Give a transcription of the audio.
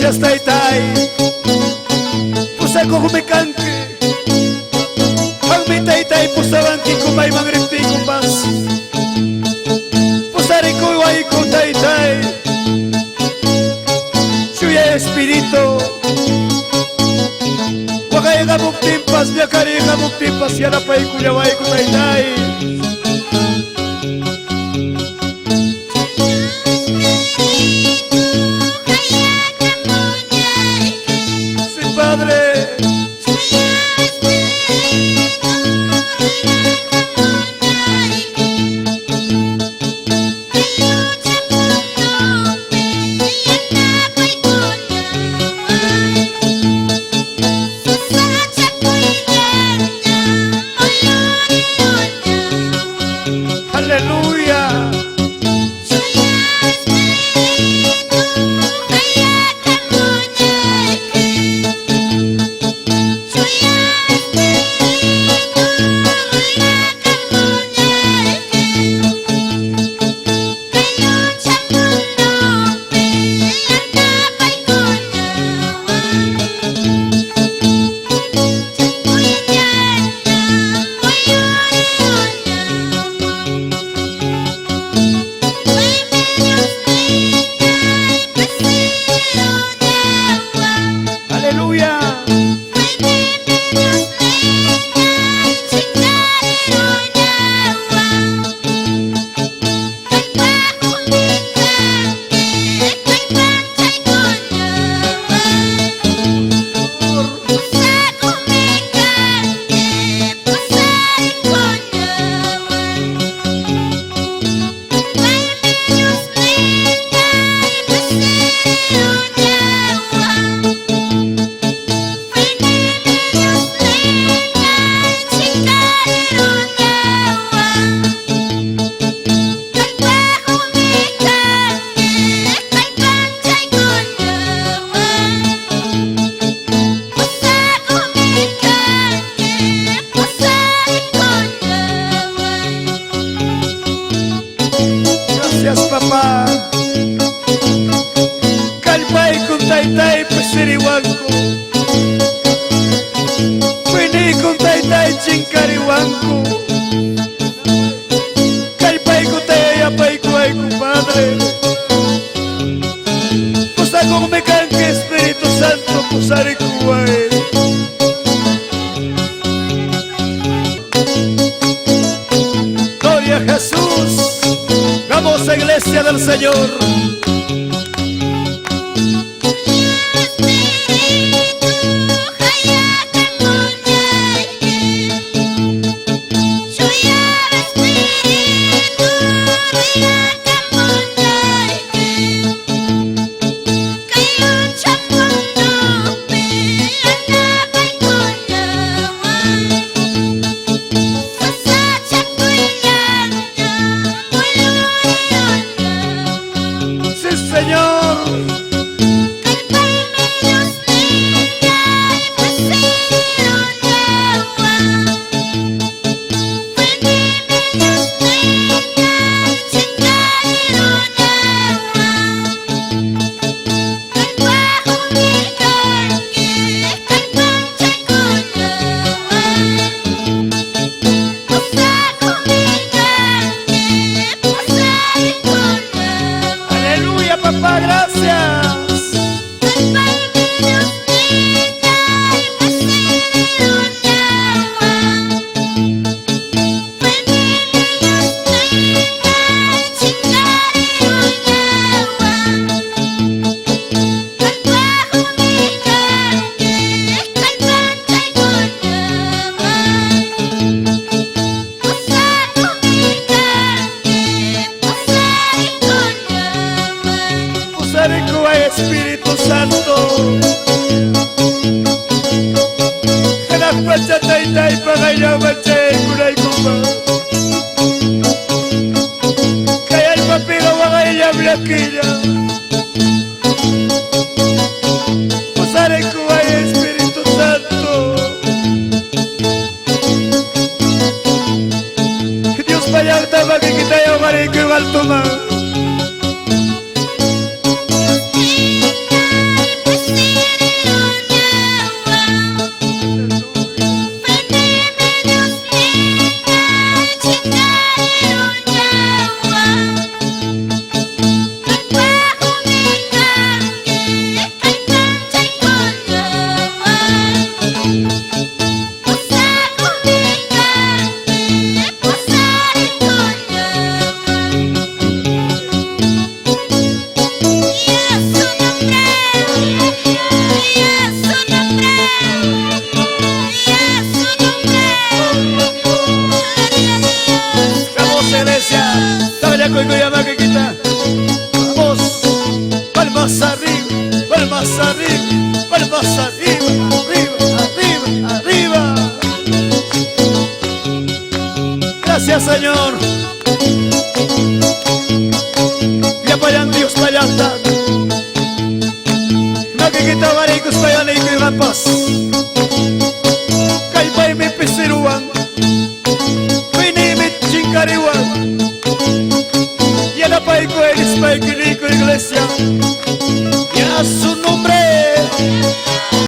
gracias taytay pusako kumikanki ang mi taytay pusawanki kumay mangripti kumbas pusari kuway ko taytay suya espiritu wakay kamuktimpas niya kari kamuktimpas yan apay kulyaway ko taytay. Gracias papá kalpay kung taytay pasiriwangko pwede kung taytay chingkariwangko kalpay kung tayo yapay ko ay kumpadre pusa kong mekan que Espiritu Santo pusari ko ay Gloria a Jesús. Vamos, Iglesia del Señor. Espíritu Santo, anak baca tay pagaya baca kulay kumba, kaya papiro wakaya blakilla, pusare ko ay Espíritu Santo, Dios payag tabag kita yung marigo yung altuma. palmas arriba, arriba, arriba, arriba. Gracias, Señor. Ya vayan Dios tallanta. Nakikita varikos payan ay kirapas. Kay bay may pisiruan. Pinimit chingkariwan. Yan na pa'y ko elis pa'y kiliko iglesia. Y a su nombre